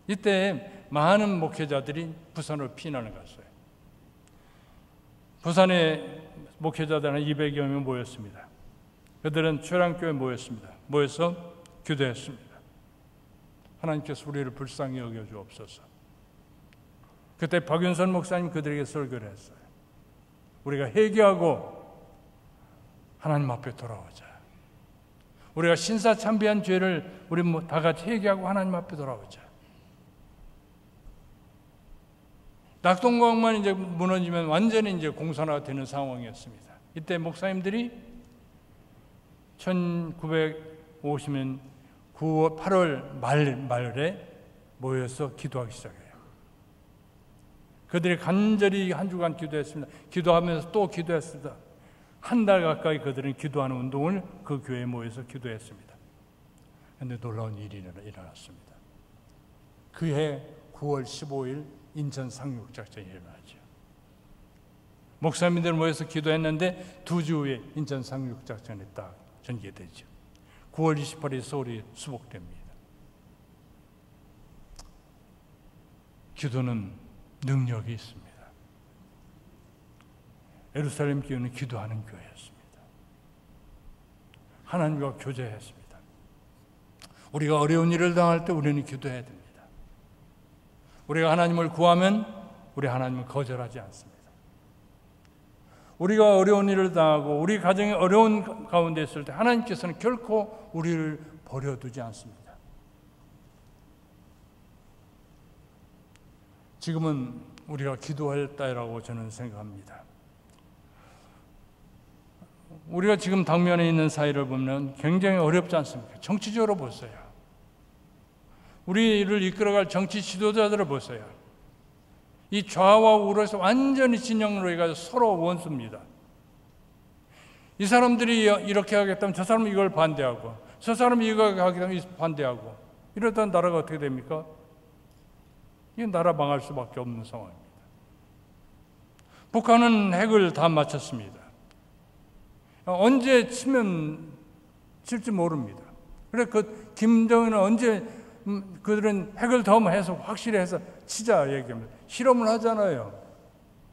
이때 많은 목회자들이 부산으로 피난을 갔어요. 부산에 목회자들 한 200여 명 모였습니다. 그들은 최랑교회에 모였습니다. 모여서 기도했습니다. 하나님께서 우리를 불쌍히 여겨주옵소서. 그때 박윤선 목사님 그들에게 설교를 했어요. 우리가 회개하고 하나님 앞에 돌아오자. 우리가 신사참배한 죄를 우리 다 같이 회개하고 하나님 앞에 돌아오자. 낙동강만 이제 무너지면 완전히 이제 공산화가 되는 상황이었습니다. 이때 목사님들이 1950년 8월 말에 모여서 기도하기 시작해요. 그들이 간절히 한 주간 기도했습니다. 기도하면서 또 기도했습니다. 한 달 가까이 그들은 기도하는 운동을 그 교회에 모여서 기도했습니다. 그런데 놀라운 일이 일어났습니다. 그해 9월 15일 인천 상륙작전이 일어나죠. 목사님들 모여서 기도했는데 2주 후에 인천 상륙작전이 딱 전개되죠. 9월 28일 서울이 수복됩니다. 기도는 능력이 있습니다. 예루살렘 교회는 기도하는 교회였습니다. 하나님과 교제했습니다. 우리가 어려운 일을 당할 때 우리는 기도해야 됩니다. 우리가 하나님을 구하면 우리 하나님은 거절하지 않습니다. 우리가 어려운 일을 당하고 우리 가정이 어려운 가운데 있을 때 하나님께서는 결코 우리를 버려두지 않습니다. 지금은 우리가 기도할 때라고 저는 생각합니다. 우리가 지금 당면에 있는 사회를 보면 굉장히 어렵지 않습니까? 정치적으로 보세요. 우리를 이끌어갈 정치 지도자들을 보세요. 이 좌와 우로에서 완전히 진영으로 해가지고 서로 원수입니다. 이 사람들이 이렇게 하겠다면 저 사람은 이걸 반대하고, 저 사람이 이거 하겠다면 반대하고, 이러다 나라가 어떻게 됩니까? 이 나라 망할 수밖에 없는 상황입니다. 북한은 핵을 다 마쳤습니다. 언제 치면 칠지 모릅니다. 그래 김정은은 언제 그들은 핵을 더 해서 확실히 해서 치자 얘기합니다. 실험을 하잖아요.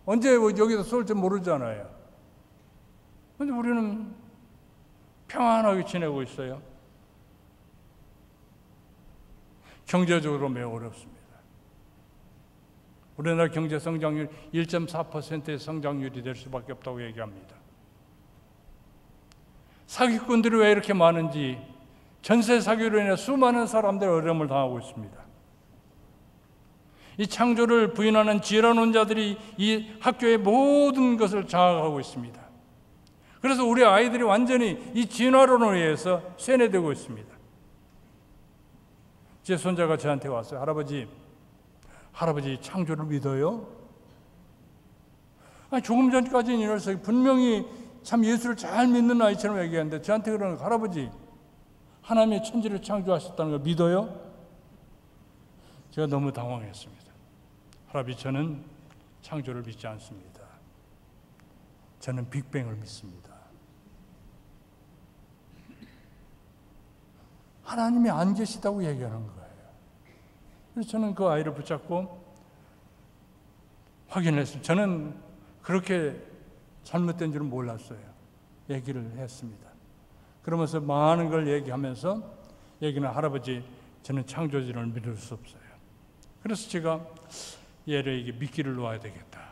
언제 여기서 쏠지 모르잖아요. 그런데 우리는 평안하게 지내고 있어요. 경제적으로 매우 어렵습니다. 우리나라 경제 성장률 1.4%의 성장률이 될 수밖에 없다고 얘기합니다. 사기꾼들이 왜 이렇게 많은지, 전세 사기로 인해 수많은 사람들이 어려움을 당하고 있습니다. 이 창조를 부인하는 지혜론자들이 이 학교의 모든 것을 장악하고 있습니다. 그래서 우리 아이들이 완전히 이 진화론에 의해서 세뇌되고 있습니다. 제 손자가 저한테 왔어요. 할아버지 창조를 믿어요? 조금 전까지는 이래서 분명히 참 예수를 잘 믿는 아이처럼 얘기하는데 저한테 그러는 거예요. 할아버지, 하나님의 천지를 창조하셨다는 걸 믿어요? 제가 너무 당황했습니다. 할아버지, 저는 창조를 믿지 않습니다. 저는 빅뱅을 믿습니다. 하나님이 안 계시다고 얘기하는 거예요. 그래서 저는 그 아이를 붙잡고 확인을 했습니다. 저는 그렇게 잘못된 줄은 몰랐어요. 얘기를 했습니다. 그러면서 많은 걸 얘기하면서 얘기는 할아버지, 저는 창조주를 믿을 수 없어요. 그래서 제가 얘를 이게 미끼를 놓아야 되겠다.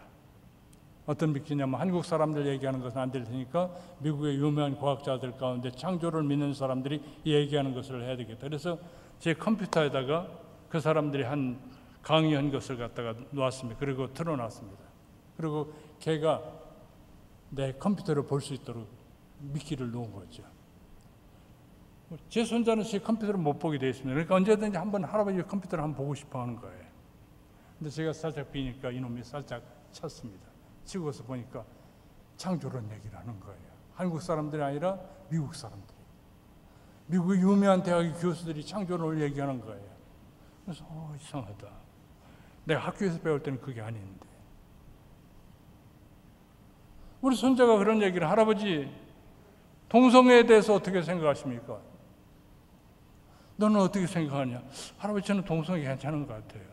어떤 미끼냐면 한국 사람들 얘기하는 것은 안 될 테니까 미국의 유명한 과학자들 가운데 창조를 믿는 사람들이 얘기하는 것을 해야 되겠다. 그래서 제 컴퓨터에다가 그 사람들이 한 강의한 것을 갖다가 놓았습니다. 그리고 틀어놨습니다. 그리고 걔가 내 컴퓨터를 볼 수 있도록 미끼를 놓은 거죠. 제 손자는 제 컴퓨터를 못 보게 되어 있습니다. 그러니까 언제든지 한번 할아버지 컴퓨터를 한번 보고 싶어 하는 거예요. 근데 제가 살짝 비니까 이놈이 살짝 찼습니다. 치고서 보니까 창조론 얘기를 하는 거예요. 한국 사람들이 아니라 미국 사람들이. 미국의 유명한 대학의 교수들이 창조론을 얘기하는 거예요. 그래서 이상하다. 내가 학교에서 배울 때는 그게 아닌데. 우리 손자가 그런 얘기를, 할아버지 동성애에 대해서 어떻게 생각하십니까? 너는 어떻게 생각하냐? 할아버지 저는 동성애 괜찮은 것 같아요.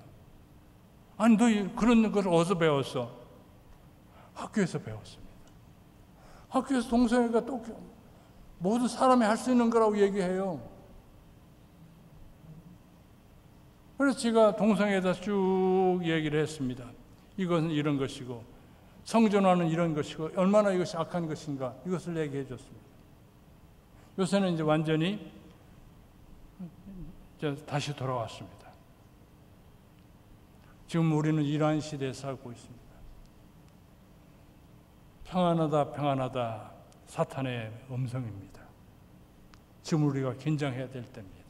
아니 너 그런 걸 어디서 배웠어? 학교에서 배웠습니다. 학교에서 동성애가 또 모든 사람이 할 수 있는 거라고 얘기해요. 그래서 제가 동성애에 대해서 쭉 얘기를 했습니다. 이것은 이런 것이고 성전화는 이런 것이고 얼마나 이것이 악한 것인가, 이것을 얘기해 줬습니다. 요새는 이제 완전히 이제 다시 돌아왔습니다. 지금 우리는 이러한 시대에 살고 있습니다. 평안하다 평안하다 사탄의 음성입니다. 지금 우리가 긴장해야 될 때입니다.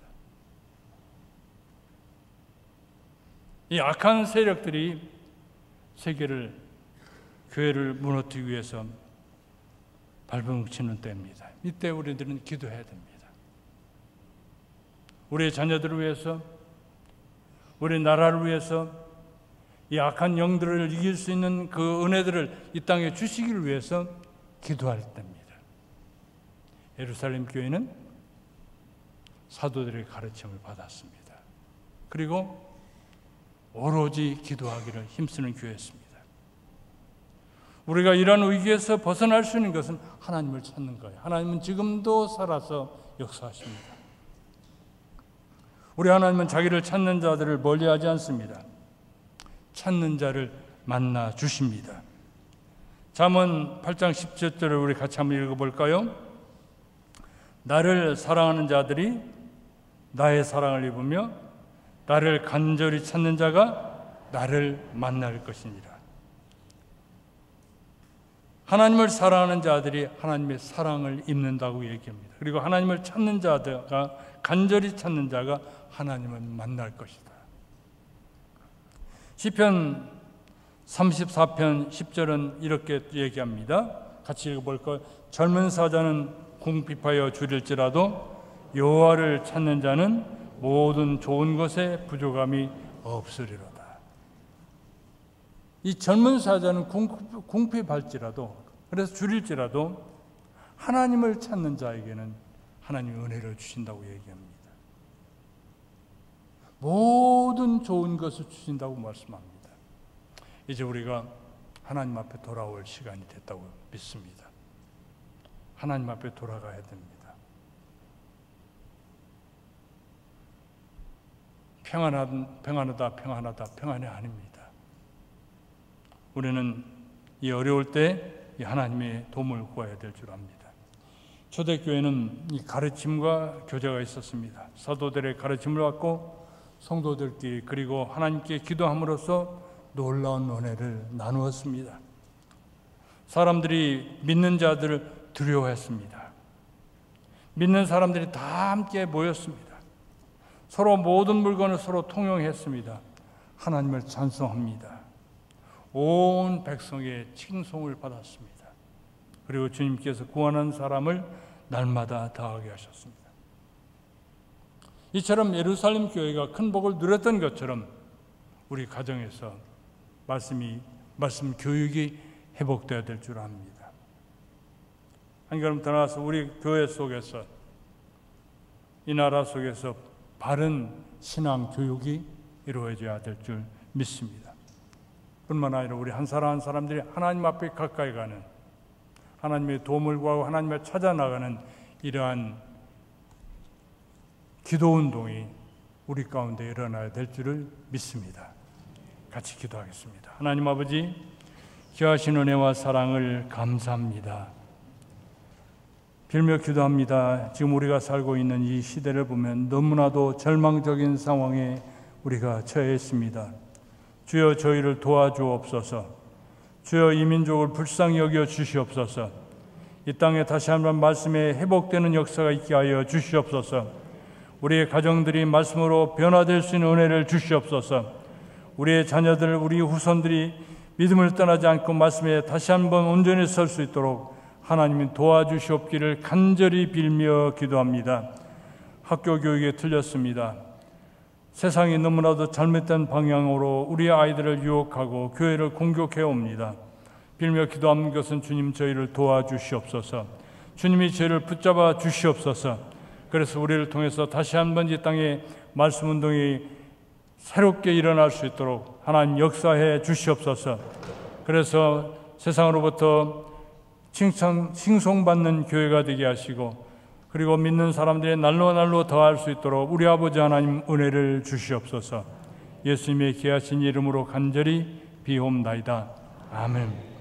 이 악한 세력들이 세계를, 교회를 무너뜨리기 위해서 발버둥치는 때입니다. 이때 우리들은 기도해야 됩니다. 우리의 자녀들을 위해서, 우리 나라를 위해서, 이 악한 영들을 이길 수 있는 그 은혜들을 이 땅에 주시기를 위해서 기도할 때입니다. 예루살렘 교회는 사도들의 가르침을 받았습니다. 그리고 오로지 기도하기를 힘쓰는 교회였습니다. 우리가 이런 위기에서 벗어날 수 있는 것은 하나님을 찾는 거예요. 하나님은 지금도 살아서 역사하십니다. 우리 하나님은 자기를 찾는 자들을 멀리하지 않습니다. 찾는 자를 만나 주십니다. 잠언 8장 17절을 우리 같이 한번 읽어볼까요? 나를 사랑하는 자들이 나의 사랑을 입으며 나를 간절히 찾는 자가 나를 만날 것이니라. 하나님을 사랑하는 자들이 하나님의 사랑을 입는다고 얘기합니다. 그리고 하나님을 찾는 자가, 간절히 찾는 자가 하나님을 만날 것이다. 시편 34편 10절은 이렇게 얘기합니다. 같이 읽어볼까요? 젊은 사자는 궁핍하여 줄일지라도 여호와를 찾는 자는 모든 좋은 것에 부족함이 없으리로다. 이 젊은 사자는 궁핍할지라도, 그래서 줄일지라도 하나님을 찾는 자에게는 하나님의 은혜를 주신다고 얘기합니다. 모든 좋은 것을 주신다고 말씀합니다. 이제 우리가 하나님 앞에 돌아올 시간이 됐다고 믿습니다. 하나님 앞에 돌아가야 됩니다. 평안하다 평안이 아닙니다. 우리는 이 어려울 때 이 하나님의 도움을 구해야 될 줄 압니다. 초대교회는 이 가르침과 교제가 있었습니다. 사도들의 가르침을 받고 성도들끼리, 그리고 하나님께 기도함으로써 놀라운 은혜를 나누었습니다. 사람들이 믿는 자들을 두려워했습니다. 믿는 사람들이 다 함께 모였습니다. 서로 모든 물건을 서로 통용했습니다. 하나님을 찬송합니다. 온 백성의 칭송을 받았습니다. 그리고 주님께서 구원한 사람을 날마다 더하게 하셨습니다. 이처럼 예루살렘 교회가 큰 복을 누렸던 것처럼 우리 가정에서 말씀 교육이 회복되어야 될 줄 압니다. 한 걸음 더 나아가서 우리 교회 속에서, 이 나라 속에서 바른 신앙 교육이 이루어져야 될 줄 믿습니다. 뿐만 아니라 우리 한 사람 한 사람들이 하나님 앞에 가까이 가는, 하나님의 도움을 구하고 하나님을 찾아 나가는 이러한 기도 운동이 우리 가운데 일어나야 될 줄을 믿습니다. 같이 기도하겠습니다. 하나님 아버지, 귀하신 은혜와 사랑을 감사합니다. 빌며 기도합니다. 지금 우리가 살고 있는 이 시대를 보면 너무나도 절망적인 상황에 우리가 처해 있습니다. 주여 저희를 도와주옵소서. 주여 이 민족을 불쌍히 여겨 주시옵소서. 이 땅에 다시 한번 말씀에 회복되는 역사가 있게 하여 주시옵소서. 우리의 가정들이 말씀으로 변화될 수 있는 은혜를 주시옵소서. 우리의 자녀들, 우리 후손들이 믿음을 떠나지 않고 말씀에 다시 한번 온전히 설 수 있도록 하나님이 도와주시옵기를 간절히 빌며 기도합니다. 학교 교육에 틀렸습니다. 세상이 너무나도 잘못된 방향으로 우리 아이들을 유혹하고 교회를 공격해 옵니다. 빌며 기도하는 것은 주님 저희를 도와주시옵소서. 주님이 저희를 붙잡아 주시옵소서. 그래서 우리를 통해서 다시 한번 이 땅에 말씀 운동이 새롭게 일어날 수 있도록 하나님 역사해 주시옵소서. 그래서 세상으로부터 칭송받는 교회가 되게 하시고 그리고 믿는 사람들이 날로 더할 수 있도록 우리 아버지 하나님 은혜를 주시옵소서. 예수님의 귀하신 이름으로 간절히 비옵나이다. 아멘.